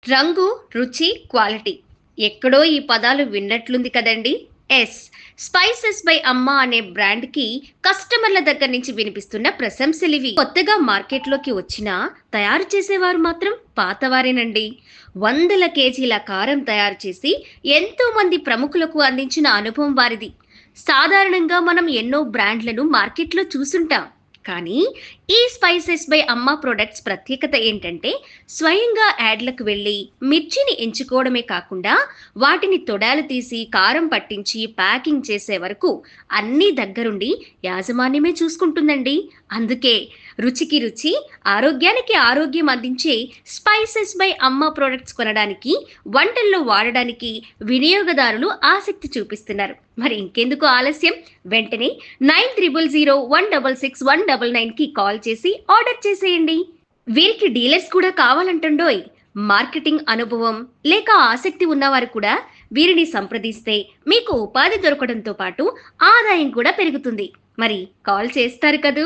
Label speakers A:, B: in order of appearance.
A: రంగు, రుచి, క్వాలిటీ. ఎక్కడో ఈ పదాలు విన్నట్లుంది కదండీ! ఎస్. 'స్పైసెస్ బై అమ్మ' అనే బ్రాండ్‌కి కస్టమర్ల దగ్గర నుంచి వినిపిస్తున్న ప్రశంసలివి. కొత్తగా మార్కెట్‌లోకి వచ్చినా తయారు చేసేవారు మాత్రం పాతవారేనండి. వందల కేజీల కారం తయారు చేసి ఎంతో మంది ప్రముఖులకు అందించిన అనుభవం వారిది. సాధారణంగా మనం ఎన్నో బ్రాండ్‌లను మార్కెట్‌లో చూసుంటాం. కానీ ఈ 'స్పైసెస్ బై అమ్మ' ప్రొడక్ట్స్ ప్రత్యేకత ఏంటంటే స్వయంగా యాడ్లకు వెళ్ళి మిర్చిని ఎంచుకోవడమే కాకుండా వాటిని తొడాలు తీసి కారం పట్టించి ప్యాకింగ్ చేసే వరకు అన్నీ దగ్గరుండి యాజమాన్యమే చూసుకుంటుందండి. అందుకే రుచికి రుచి, ఆరోగ్యానికి ఆరోగ్యం అందించే 'స్పైసెస్ బై అమ్మ' ప్రొడక్ట్స్ కొనడానికి, వంటల్లో వాడడానికి వినియోగదారులు ఆసక్తి చూపిస్తున్నారు. మరి ఇంకెందుకు ఆలస్యం? వెంటనే 9001661999కి కాల్ చేసి ఆర్డర్ చేసేయండి. వీరికి డీలర్స్ కూడా కావాలంటుండోయ్. మార్కెటింగ్ అనుభవం లేక ఆసక్తి ఉన్నవారు కూడా వీరిని సంప్రదిస్తే మీకు ఉపాధి దొరకడంతో పాటు ఆదాయం కూడా పెరుగుతుంది. మరి కాల్ చేస్తారు కదూ!